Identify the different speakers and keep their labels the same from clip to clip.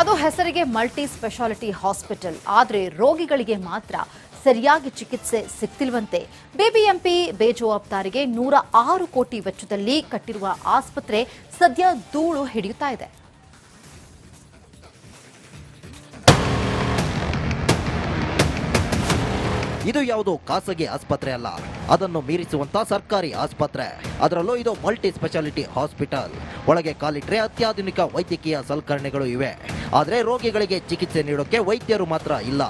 Speaker 1: ಅದು ಹೆಸರಿಗೆ multi speciality hospital. ಆದರೆ ರೋಗಿಗಳಿಗೆ ಮಾತ್ರ ಸರಿಯಾಗಿ ಚಿಕಿತ್ಸೆ ಸಿಗ್ತಿಲ್ವಂತೆ. ಬಿಬಿಎಂಪಿ ಬೇಜವಾಬ್ದಾರಿಗೆ 106 ಕೋಟಿ ವೆಚ್ಚದಲ್ಲಿ ಕಟ್ಟಿರುವ ಆಸ್ಪತ್ರೆ ಸದ್ಯ ಧೂಳು ಹಿಡಿಯುತ್ತಾ ಇದೆ.
Speaker 2: ಇದು ಯಾವುದೋ ಖಾಸಗಿ ಆಸ್ಪತ್ರೆ ಅಲ್ಲ, ಅದನ್ನು ಮೀರಿಸುವಂತ ಸರ್ಕಾರಿ ಆಸ್ಪತ್ರೆ. ಅದರಲ್ಲೂ ಇದು ಮಲ್ಟಿ ಸ್ಪೆಷಾಲಿಟಿ ಹಾಸ್ಪಿಟಲ್. ಒಳಗೆ ಕಾಲಿಟ್ರೆ ಅತ್ಯಾಧುನಿಕ ವೈದ್ಯಕೀಯ ಸಲಕರಣೆಗಳು ಇವೆ. ಆದರೆ ರೋಗಿಗಳಿಗೆ ಚಿಕಿತ್ಸೆ ನೀಡೋಕೆ ವೈದ್ಯರು ಮಾತ್ರ ಇಲ್ಲ,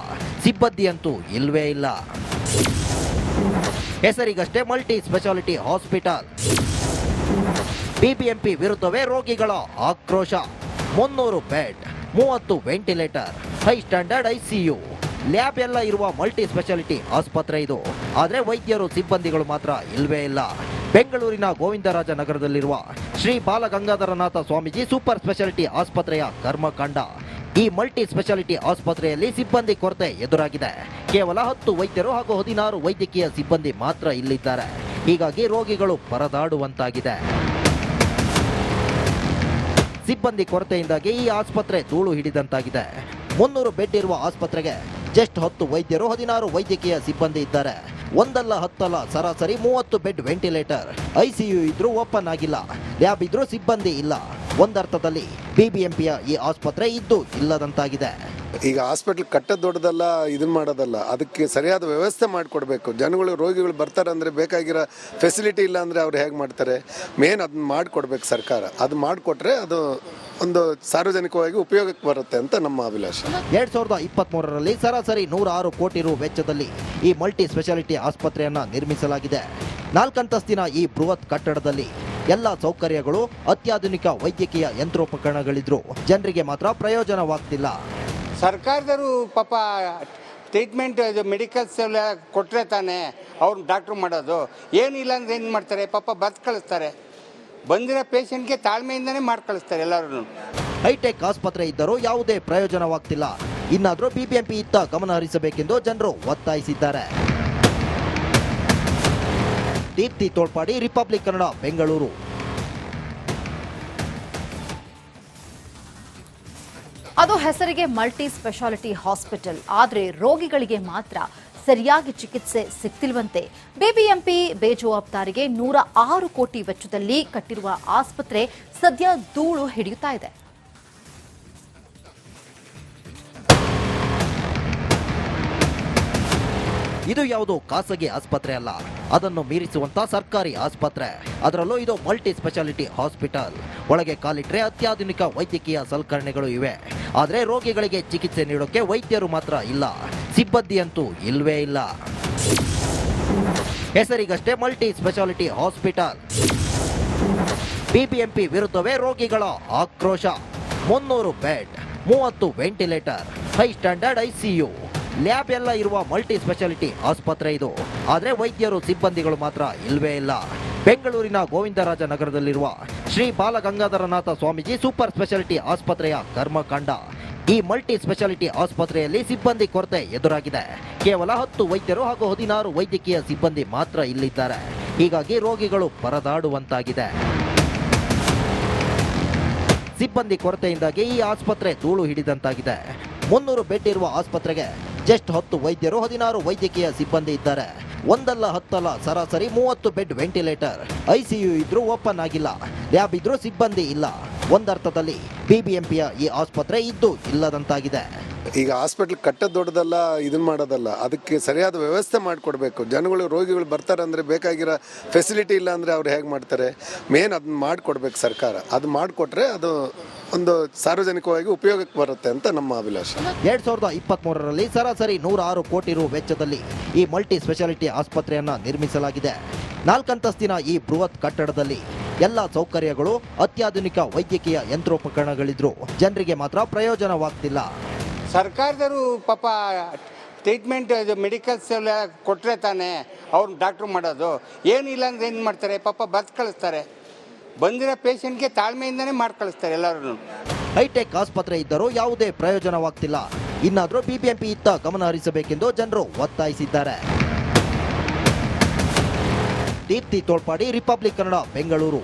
Speaker 2: ಸಿಬ್ಬಂದಿ ಅಂತೂ ಇಲ್ವೇ ಇಲ್ಲ. ಹೆಸರಿಗಷ್ಟೇ ಮಲ್ಟಿ ಸ್ಪೆಷಾಲಿಟಿ ಹಾಸ್ಪಿಟಲ್. ಬಿಬಿಎಂಪಿ ವಿರುದ್ಧವೇ ರೋಗಿಗಳ ಆಕ್ರೋಶ. 300 bed, 30 ventilator, high standard ICU, lab ಎಲ್ಲ ಇರುವ ಮಲ್ಟಿ ಸ್ಪೆಷಾಲಿಟಿ ಆಸ್ಪತ್ರೆ ಇದು. ಆದರೆ ವೈದ್ಯರು ಸಿಬ್ಬಂದಿಗಳು ಮಾತ್ರ ಇಲ್ವೇ ಇಲ್ಲ. ಬೆಂಗಳೂರಿನ ಗೋವಿಂದರಾಜ ನಗರದಲ್ಲಿರುವ ಶ್ರೀ ಬಾಲಗಂಗಾಧರನಾಥ ಸ್ವಾಮೀಜಿ ಸೂಪರ್ ಸ್ಪೆಷಾಲಿಟಿ ಆಸ್ಪತ್ರೆಯ ಕರ್ಮಕಾಂಡ. ಈ ಮಲ್ಟಿ ಸ್ಪೆಷಾಲಿಟಿ ಆಸ್ಪತ್ರೆಯಲ್ಲಿ ಸಿಬ್ಬಂದಿ ಕೊರತೆ ಎದುರಾಗಿದೆ. ಕೇವಲ 10 ವೈದ್ಯರು ಹಾಗೂ 16 ವೈದ್ಯಕೀಯ ಸಿಬ್ಬಂದಿ ಮಾತ್ರ ಇಲ್ಲಿದ್ದಾರೆ. ಹೀಗಾಗಿ ರೋಗಿಗಳು ಪರದಾಡುವಂತಾಗಿದೆ. ಸಿಬ್ಬಂದಿ ಕೊರತೆಯಿಂದಾಗಿ ಈ ಆಸ್ಪತ್ರೆ ಧೂಳು ಹಿಡಿದಂತಾಗಿದೆ. 300 ಬೆಡ್ ಇರುವ ಆಸ್ಪತ್ರೆಗೆ ಜಸ್ಟ್ 10 ವೈದ್ಯರು, 16 ವೈದ್ಯಕೀಯ ಸಿಬ್ಬಂದಿ ಇದ್ದಾರೆ. ಒಂದಲ್ಲ ಹತ್ತಲ್ಲ, ಸರಾಸರಿ 30 ಬೆಡ್ ವೆಂಟಿಲೇಟರ್, ಐಸಿಯು ಇದ್ರೂ ಓಪನ್ ಆಗಿಲ್ಲ, ಲ್ಯಾಬ್ ಇದ್ರೂ ಸಿಬ್ಬಂದಿ ಇಲ್ಲ. ಒಂದರ್ಥದಲ್ಲಿ ಬಿಬಿಎಂಪಿಯ ಈ ಆಸ್ಪತ್ರೆ ಇದ್ದು ಇಲ್ಲದಂತಾಗಿದೆ.
Speaker 3: ಈಗ ಹಾಸ್ಪಿಟಲ್ ಕಟ್ಟೋದು ದೊಡ್ಡದಲ್ಲ, ಇದನ್ನ ಮಾಡೋದಲ್ಲ, ಅದಕ್ಕೆ ಸರಿಯಾದ ವ್ಯವಸ್ಥೆ ಮಾಡಿಕೊಡ್ಬೇಕು. ಜನಗಳು ರೋಗಿಗಳು ಬರ್ತಾರೆ ಅಂದರೆ ಬೇಕಾಗಿರೋ ಫೆಸಿಲಿಟಿ ಇಲ್ಲ ಅಂದರೆ ಅವ್ರು ಹೇಗೆ ಮಾಡ್ತಾರೆ? ಮೇನ್ ಅದನ್ನ ಮಾಡಿಕೊಡ್ಬೇಕು ಸರ್ಕಾರ. ಅದು ಮಾಡಿಕೊಟ್ರೆ ಅದು ಒಂದು ಸಾರ್ವಜನಿಕವಾಗಿ ಉಪಯೋಗಕ್ಕೆ ಬರುತ್ತೆ ಅಂತ ನಮ್ಮ ಅಭಿಲಾಷೆ.
Speaker 2: 2023ರಲ್ಲಿ ಸರಾಸರಿ 106 ಕೋಟಿ ರು ವೆಚ್ಚದಲ್ಲಿ ಈ ಮಲ್ಟಿ ಸ್ಪೆಷಾಲಿಟಿ ಆಸ್ಪತ್ರೆಯನ್ನ ನಿರ್ಮಿಸಲಾಗಿದೆ. 4 ಅಂತಸ್ತಿನ ಈ ಬೃಹತ್ ಕಟ್ಟಡದಲ್ಲಿ ಎಲ್ಲ ಸೌಕರ್ಯಗಳು, ಅತ್ಯಾಧುನಿಕ ವೈದ್ಯಕೀಯ ಯಂತ್ರೋಪಕರಣಗಳಿದ್ರು ಜನರಿಗೆ ಮಾತ್ರ ಪ್ರಯೋಜನವಾಗ್ತಿಲ್ಲ.
Speaker 4: ಸರ್ಕಾರದವರು ಪಾಪ ಟ್ರೀಟ್ಮೆಂಟ್ ಮೆಡಿಕಲ್ಸ್ ಎಲ್ಲ ಕೊಟ್ಟರೆ ತಾನೇ ಅವ್ರು ಡಾಕ್ಟ್ರು ಮಾಡೋದು. ಏನಿಲ್ಲ ಅಂದರೆ ಏನು ಮಾಡ್ತಾರೆ? ಪಾಪ ಬರ್ದು ಕಳಿಸ್ತಾರೆ. ಬಂದಿರೋ ಪೇಷಂಟ್ಗೆ ತಾಳ್ಮೆಯಿಂದನೇ ಮಾಡಿ ಕಳಿಸ್ತಾರೆ ಎಲ್ಲರೂ.
Speaker 2: ಹೈಟೆಕ್ ಆಸ್ಪತ್ರೆ ಇದ್ದರೂ ಯಾವುದೇ ಪ್ರಯೋಜನವಾಗ್ತಿಲ್ಲ. ಇನ್ನಾದರೂ ಬಿಬಿಎಂಪಿ ಇತ್ತ ಗಮನ ಹರಿಸಬೇಕೆಂದು ಜನರು ಒತ್ತಾಯಿಸಿದ್ದಾರೆ. ದೀಪ್ತಿ ತೋಳ್ಪಾಡಿ, ರಿಪಬ್ಲಿಕ್ ಕನ್ನಡ, ಬೆಂಗಳೂರು.
Speaker 1: ಅದು ಹೆಸರಿಗೆ ಮಲ್ಟಿ ಸ್ಪೆಷಾಲಿಟಿ ಹಾಸ್ಪಿಟಲ್. ಆದರೆ ರೋಗಿಗಳಿಗೆ ಮಾತ್ರ ಸರಿಯಾಗಿ ಚಿಕಿತ್ಸೆ ಸಿಗ್ತಿಲ್ವಂತೆ. ಬಿಬಿಎಂಪಿ ಬೇಜವಾಬ್ದಾರಿಗೆ 106 ಕೋಟಿ ವೆಚ್ಚದಲ್ಲಿ ಕಟ್ಟಿರುವ ಆಸ್ಪತ್ರೆ ಸದ್ಯ ಧೂಳು ಹಿಡಿಯುತ್ತಾ ಇದೆ.
Speaker 2: ಇದು ಯಾವುದೋ ಖಾಸಗಿ ಆಸ್ಪತ್ರೆ ಅಲ್ಲ, ಅದನ್ನು ಮೀರಿಸುವಂತ ಸರ್ಕಾರಿ ಆಸ್ಪತ್ರೆ. ಅದರಲ್ಲೂ ಇದು ಮಲ್ಟಿ ಸ್ಪೆಷಾಲಿಟಿ ಹಾಸ್ಪಿಟಲ್. ಒಳಗೆ ಕಾಲಿಟ್ರೆ ಅತ್ಯಾಧುನಿಕ ವೈದ್ಯಕೀಯ ಸಲಕರಣೆಗಳು ಇವೆ. ಆದರೆ ರೋಗಿಗಳಿಗೆ ಚಿಕಿತ್ಸೆ ನೀಡೋಕೆ ವೈದ್ಯರು ಮಾತ್ರ ಇಲ್ಲ, ಸಿಬ್ಬಂದಿ ಅಂತೂ ಇಲ್ವೇ ಇಲ್ಲ. ಹೆಸರಿಗಷ್ಟೇ ಮಲ್ಟಿ ಸ್ಪೆಷಾಲಿಟಿ ಹಾಸ್ಪಿಟಲ್. ಬಿಬಿಎಂಪಿ ವಿರುದ್ಧವೇ ರೋಗಿಗಳ ಆಕ್ರೋಶ. 300 bed, 30 ventilator, high standard ICU, lab ಎಲ್ಲ ಇರುವ ಮಲ್ಟಿ ಸ್ಪೆಷಾಲಿಟಿ ಆಸ್ಪತ್ರೆ ಇದು. ಆದರೆ ವೈದ್ಯರು ಸಿಬ್ಬಂದಿಗಳು ಮಾತ್ರ ಇಲ್ವೇ ಇಲ್ಲ. ಬೆಂಗಳೂರಿನ ಗೋವಿಂದರಾಜ ನಗರದಲ್ಲಿರುವ ಶ್ರೀ ಬಾಲಗಂಗಾಧರನಾಥ ಸ್ವಾಮೀಜಿ ಸೂಪರ್ ಸ್ಪೆಷಾಲಿಟಿ ಆಸ್ಪತ್ರೆಯ ಕರ್ಮಕಾಂಡ. ಈ ಮಲ್ಟಿ ಸ್ಪೆಷಾಲಿಟಿ ಆಸ್ಪತ್ರೆಯಲ್ಲಿ ಸಿಬ್ಬಂದಿ ಕೊರತೆ ಎದುರಾಗಿದೆ. ಕೇವಲ 10 ವೈದ್ಯರು ಹಾಗೂ 16 ವೈದ್ಯಕೀಯ ಸಿಬ್ಬಂದಿ ಮಾತ್ರ ಇಲ್ಲಿದ್ದಾರೆ. ಹೀಗಾಗಿ ರೋಗಿಗಳು ಪರದಾಡುವಂತಾಗಿದೆ. ಸಿಬ್ಬಂದಿ ಕೊರತೆಯಿಂದಾಗಿ ಈ ಆಸ್ಪತ್ರೆ ಧೂಳು ಹಿಡಿದಂತಾಗಿದೆ. 300 ಬೆಡ್ ಇರುವ ಆಸ್ಪತ್ರೆಗೆ ಜಸ್ಟ್ 10 ವೈದ್ಯರು, 16 ವೈದ್ಯಕೀಯ ಸಿಬ್ಬಂದಿ ಇದ್ದಾರೆ. ಒಂದಲ್ಲ ಹತ್ತಲ್ಲ, ಸರಾಸರಿ 30 ಬೆಡ್ ವೆಂಟಿಲೇಟರ್, ಐಸಿಯು ಇದ್ರೂ ಓಪನ್ ಆಗಿಲ್ಲ, ಲ್ಯಾಬ್ ಇದ್ರೂ ಸಿಬ್ಬಂದಿ ಇಲ್ಲ. ಒಂದರ್ಥದಲ್ಲಿ ಬಿಬಿಎಂಪಿಯ ಈ ಆಸ್ಪತ್ರೆ ಇದ್ದು ಇಲ್ಲದಂತಾಗಿದೆ.
Speaker 3: ಈಗ ಹಾಸ್ಪಿಟಲ್ ಕಟ್ಟೋದು ದೊಡ್ಡದಲ್ಲ, ಇದನ್ನ ಮಾಡೋದಲ್ಲ, ಅದಕ್ಕೆ ಸರಿಯಾದ ವ್ಯವಸ್ಥೆ ಮಾಡಿಕೊಡ್ಬೇಕು. ಜನಗಳು ರೋಗಿಗಳು ಬರ್ತಾರೆ ಅಂದರೆ ಬೇಕಾಗಿರೋ ಫೆಸಿಲಿಟಿ ಇಲ್ಲ ಅಂದರೆ ಅವ್ರು ಹೇಗೆ ಮಾಡ್ತಾರೆ? ಮೇನ್ ಅದನ್ನ ಮಾಡಿಕೊಡ್ಬೇಕು ಸರ್ಕಾರ. ಅದು ಮಾಡಿಕೊಟ್ರೆ ಅದು ಒಂದು ಸಾರ್ವಜನಿಕವಾಗಿ ಉಪಯೋಗಕ್ಕೆ ಬರುತ್ತೆ ಅಂತ ನಮ್ಮ ಅಭಿಲಾಷೆ.
Speaker 2: 2023ರಲ್ಲಿ ಸರಾಸರಿ 106 ಕೋಟಿ ರು ವೆಚ್ಚದಲ್ಲಿ ಈ ಮಲ್ಟಿ ಸ್ಪೆಷಾಲಿಟಿ ಆಸ್ಪತ್ರೆಯನ್ನ ನಿರ್ಮಿಸಲಾಗಿದೆ. 4 ಅಂತಸ್ತಿನ ಈ ಬೃಹತ್ ಕಟ್ಟಡದಲ್ಲಿ ಎಲ್ಲ ಸೌಕರ್ಯಗಳು, ಅತ್ಯಾಧುನಿಕ ವೈದ್ಯಕೀಯ ಯಂತ್ರೋಪಕರಣಗಳಿದ್ರು ಜನರಿಗೆ ಮಾತ್ರ ಪ್ರಯೋಜನವಾಗ್ತಿಲ್ಲ.
Speaker 4: ಸರ್ಕಾರದವರು ಪಾಪ ಟ್ರೀಟ್ಮೆಂಟ್ ಮೆಡಿಕಲ್ಸ್ ಎಲ್ಲ ಕೊಟ್ಟರೆ ತಾನೇ ಅವ್ರು ಡಾಕ್ಟ್ರು ಮಾಡೋದು. ಏನಿಲ್ಲ ಅಂದರೆ ಏನು ಮಾಡ್ತಾರೆ? ಪಾಪ ಬರ್ದು ಕಳಿಸ್ತಾರೆ. ಬಂದಿರೋ ಪೇಷಂಟ್ಗೆ ತಾಳ್ಮೆಯಿಂದನೇ ಮಾಡಿ ಕಳಿಸ್ತಾರೆ ಎಲ್ಲರೂ.
Speaker 2: ಹೈಟೆಕ್ ಆಸ್ಪತ್ರೆ ಇದ್ದರೂ ಯಾವುದೇ ಪ್ರಯೋಜನವಾಗ್ತಿಲ್ಲ. ಇನ್ನಾದರೂ ಬಿಬಿಎಂಪಿ ಇತ್ತ ಗಮನ ಹರಿಸಬೇಕೆಂದು ಜನರು ಒತ್ತಾಯಿಸಿದ್ದಾರೆ. ದೀಪ್ತಿ ತೋಳ್ಪಾಡಿ, ರಿಪಬ್ಲಿಕ್ ಕನ್ನಡ, ಬೆಂಗಳೂರು.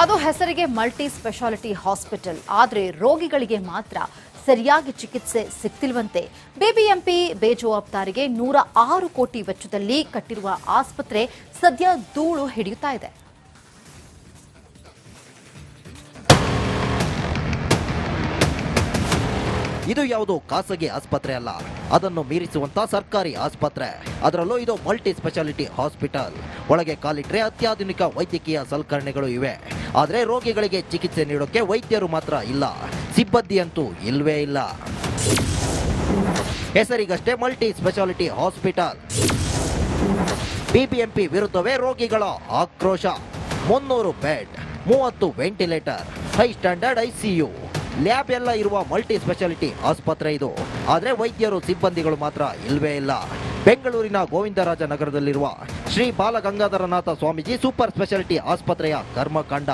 Speaker 1: ಅದು ಹೆಸರಿಗೆ ಮಲ್ಟಿ ಸ್ಪೆಷಾಲಿಟಿ ಹಾಸ್ಪಿಟಲ್. ಆದರೆ ರೋಗಿಗಳಿಗೆ ಮಾತ್ರ ಸರಿಯಾಗಿ ಚಿಕಿತ್ಸೆ ಸಿಗ್ತಿಲ್ವಂತೆ. ಬಿಬಿಎಂಪಿ ಬೇಜವಾಬ್ದಾರಿಗೆ 106 ಕೋಟಿ ವೆಚ್ಚದಲ್ಲಿ ಕಟ್ಟಿರುವ ಆಸ್ಪತ್ರೆ ಸದ್ಯ ಧೂಳು ಹಿಡಿಯುತ್ತಾ ಇದೆ.
Speaker 2: ಇದು ಯಾವುದೋ ಖಾಸಗಿ ಆಸ್ಪತ್ರೆ ಅಲ್ಲ, ಅದನ್ನು ಮೀರಿಸುವಂತ ಸರ್ಕಾರಿ ಆಸ್ಪತ್ರೆ. ಅದರಲ್ಲೂ ಇದು ಮಲ್ಟಿ ಸ್ಪೆಷಾಲಿಟಿ ಹಾಸ್ಪಿಟಲ್. ಒಳಗೆ ಕಾಲಿಟ್ರೆ ಅತ್ಯಾಧುನಿಕ ವೈದ್ಯಕೀಯ ಸಲಕರಣೆಗಳು ಇವೆ. ಆದರೆ ರೋಗಿಗಳಿಗೆ ಚಿಕಿತ್ಸೆ ನೀಡೋಕೆ ವೈದ್ಯರು ಮಾತ್ರ ಇಲ್ಲ, ಸಿಬ್ಬಂದಿ ಅಂತೂ ಇಲ್ವೇ ಇಲ್ಲ. ಹೆಸರಿಗಷ್ಟೇ ಮಲ್ಟಿ ಸ್ಪೆಷಾಲಿಟಿ ಹಾಸ್ಪಿಟಲ್. ಬಿಬಿಎಂಪಿ ವಿರುದ್ಧವೇ ರೋಗಿಗಳ ಆಕ್ರೋಶ. 300 bed, 30 ventilator, high standard ICU, lab ಎಲ್ಲ ಇರುವ ಮಲ್ಟಿ ಸ್ಪೆಷಾಲಿಟಿ ಆಸ್ಪತ್ರೆ ಇದು. ಆದರೆ ವೈದ್ಯರು ಸಿಬ್ಬಂದಿಗಳು ಮಾತ್ರ ಇಲ್ವೇ ಇಲ್ಲ. ಬೆಂಗಳೂರಿನ ಗೋವಿಂದರಾಜ ನಗರದಲ್ಲಿರುವ ಶ್ರೀ ಬಾಲಗಂಗಾಧರನಾಥ ಸ್ವಾಮೀಜಿ ಸೂಪರ್ ಸ್ಪೆಷಾಲಿಟಿ ಆಸ್ಪತ್ರೆಯ ಕರ್ಮಕಾಂಡ.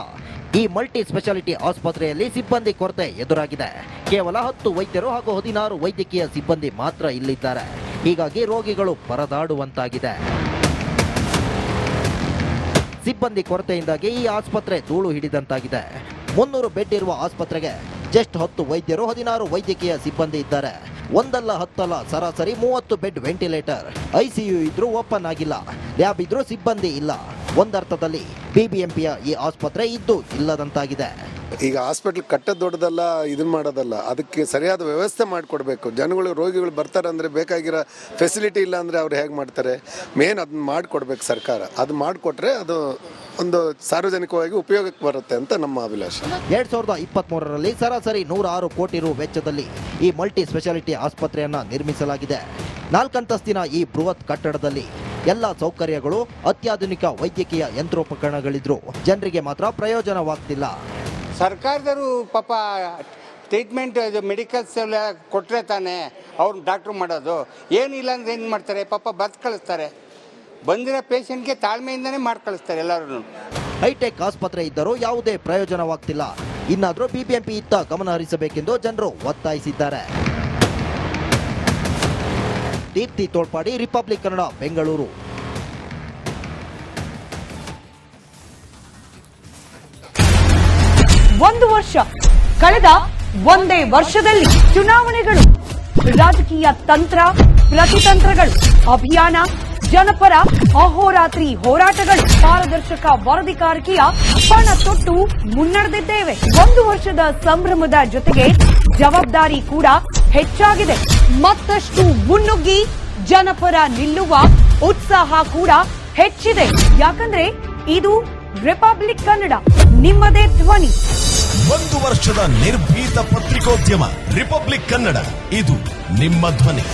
Speaker 2: ಈ ಮಲ್ಟಿ ಸ್ಪೆಷಾಲಿಟಿ ಆಸ್ಪತ್ರೆಯಲ್ಲಿ ಸಿಬ್ಬಂದಿ ಕೊರತೆ ಎದುರಾಗಿದೆ. ಕೇವಲ 10 ವೈದ್ಯರು ಹಾಗೂ 16 ವೈದ್ಯಕೀಯ ಸಿಬ್ಬಂದಿ ಮಾತ್ರ ಇಲ್ಲಿದ್ದಾರೆ. ಹೀಗಾಗಿ ರೋಗಿಗಳು ಪರದಾಡುವಂತಾಗಿದೆ. ಸಿಬ್ಬಂದಿ ಕೊರತೆಯಿಂದಾಗಿ ಈ ಆಸ್ಪತ್ರೆ ಧೂಳು ಹಿಡಿದಂತಾಗಿದೆ. 300 ಬೆಡ್ ಇರುವ ಆಸ್ಪತ್ರೆಗೆ ಜಸ್ಟ್ 10 ವೈದ್ಯರು, 16 ವೈದ್ಯಕೀಯ ಸಿಬ್ಬಂದಿ ಇದ್ದಾರೆ. ಒಂದಲ್ಲ ಹತ್ತಲ್ಲ ಸರಾಸರಿ 30 ಬೆಡ್ ವೆಂಟಿಲೇಟರ್, ಐಸಿಯು ಇದ್ರೂ ಓಪನ್ ಆಗಿಲ್ಲ, ಲ್ಯಾಬ್ ಇದ್ರೂ ಸಿಬ್ಬಂದಿ ಇಲ್ಲ. ಒಂದರ್ಥದಲ್ಲಿ ಬಿಬಿಎಂಪಿಯ ಈ ಆಸ್ಪತ್ರೆ ಇದ್ದು ಇಲ್ಲದಂತಾಗಿದೆ.
Speaker 3: ಈಗ ಹಾಸ್ಪಿಟ್ಲ್ ಕಟ್ಟೋದು ದೊಡ್ಡದಲ್ಲ, ಇದನ್ನ ಮಾಡೋದಲ್ಲ, ಅದಕ್ಕೆ ಸರಿಯಾದ ವ್ಯವಸ್ಥೆ ಮಾಡಿಕೊಡ್ಬೇಕು. ಜನಗಳು ರೋಗಿಗಳು ಬರ್ತಾರೆ ಅಂದರೆ ಬೇಕಾಗಿರೋ ಫೆಸಿಲಿಟಿ ಇಲ್ಲ ಅಂದರೆ ಅವ್ರು ಹೇಗೆ ಮಾಡ್ತಾರೆ? ಮೇನ್ ಅದನ್ನ ಮಾಡಿಕೊಡ್ಬೇಕು ಸರ್ಕಾರ. ಅದು ಮಾಡಿಕೊಟ್ರೆ ಅದು ಒಂದು ಸಾರ್ವಜನಿಕವಾಗಿ ಉಪಯೋಗಕ್ಕೆ ಬರುತ್ತೆ ಅಂತ ನಮ್ಮ ಅಭಿಲಾಷೆ.
Speaker 2: 2023ರಲ್ಲಿ ಸರಾಸರಿ 106 ಕೋಟಿ ರು ವೆಚ್ಚದಲ್ಲಿ ಈ ಮಲ್ಟಿ ಸ್ಪೆಷಾಲಿಟಿ ಆಸ್ಪತ್ರೆಯನ್ನ ನಿರ್ಮಿಸಲಾಗಿದೆ. 4 ಅಂತಸ್ತಿನ ಈ ಬೃಹತ್ ಕಟ್ಟಡದಲ್ಲಿ ಎಲ್ಲ ಸೌಕರ್ಯಗಳು, ಅತ್ಯಾಧುನಿಕ ವೈದ್ಯಕೀಯ ಯಂತ್ರೋಪಕರಣಗಳಿದ್ರು ಜನರಿಗೆ ಮಾತ್ರ ಪ್ರಯೋಜನವಾಗ್ತಿಲ್ಲ.
Speaker 4: ಸರ್ಕಾರದವರು ಪಾಪ ಟ್ರೀಟ್ಮೆಂಟ್ ಮೆಡಿಕಲ್ಸ್ ಎಲ್ಲ ಕೊಟ್ಟರೆ ತಾನೇ ಅವ್ರು ಡಾಕ್ಟ್ರು ಮಾಡೋದು. ಏನಿಲ್ಲ ಅಂದರೆ ಏನು ಮಾಡ್ತಾರೆ? ಪಾಪ ಬರ್ತ್ ಕಳಿಸ್ತಾರೆ. ಬಂದಿರೋ ಪೇಷಂಟ್ಗೆ ತಾಳ್ಮೆಯಿಂದನೇ ಮಾಡಿ ಕಳಿಸ್ತಾರೆ ಎಲ್ಲರೂ.
Speaker 2: ಹೈಟೆಕ್ ಆಸ್ಪತ್ರೆ ಇದ್ದರೂ ಯಾವುದೇ ಪ್ರಯೋಜನವಾಗ್ತಿಲ್ಲ. ಇನ್ನಾದರೂ ಬಿಬಿಎಂಪಿ ಇತ್ತ ಗಮನ ಹರಿಸಬೇಕೆಂದು ಜನರು ಒತ್ತಾಯಿಸಿದ್ದಾರೆ. ದೀಪ್ತಿ ತೋಳ್ಪಾಡಿ, ರಿಪಬ್ಲಿಕ್ ಕನ್ನಡ, ಬೆಂಗಳೂರು.
Speaker 5: ಒಂದು ವರ್ಷ ಕಳೆದ ಒಂದೇ ವರ್ಷದಲ್ಲಿ ಚುನಾವಣೆಗಳು, ರಾಜಕೀಯ ತಂತ್ರ ಪ್ರತಿತಂತ್ರಗಳು, ಅಭಿಯಾನ, ಜನಪರ ಅಹೋರಾತ್ರಿ ಹೋರಾಟಗಳು, ಪಾರದರ್ಶಕ ವರದಿಗಾರಿಕೆಯ ಪಣ ತೊಟ್ಟು ಮುನ್ನಡೆದಿದ್ದೇವೆ. ಒಂದು ವರ್ಷದ ಸಂಭ್ರಮದ ಜೊತೆಗೆ ಜವಾಬ್ದಾರಿ ಕೂಡ ಹೆಚ್ಚಾಗಿದೆ. ಮತ್ತಷ್ಟು ಮುನ್ನುಗ್ಗಿ ಜನಪರ ನಿಲ್ಲುವ ಉತ್ಸಾಹ ಕೂಡ ಹೆಚ್ಚಿದೆ. ಯಾಕಂದ್ರೆ ಇದು ರಿಪಬ್ಲಿಕ್ ಕನ್ನಡ, ನಿಮ್ಮದೇ ಧ್ವನಿ.
Speaker 6: 1 ವರ್ಷದ ನಿರ್ಭೀತ ಪತ್ರಿಕೋದ್ಯಮ ರಿಪಬ್ಲಿಕ್ ಕನ್ನಡ, ಇದು ನಿಮ್ಮ ಧ್ವನಿ.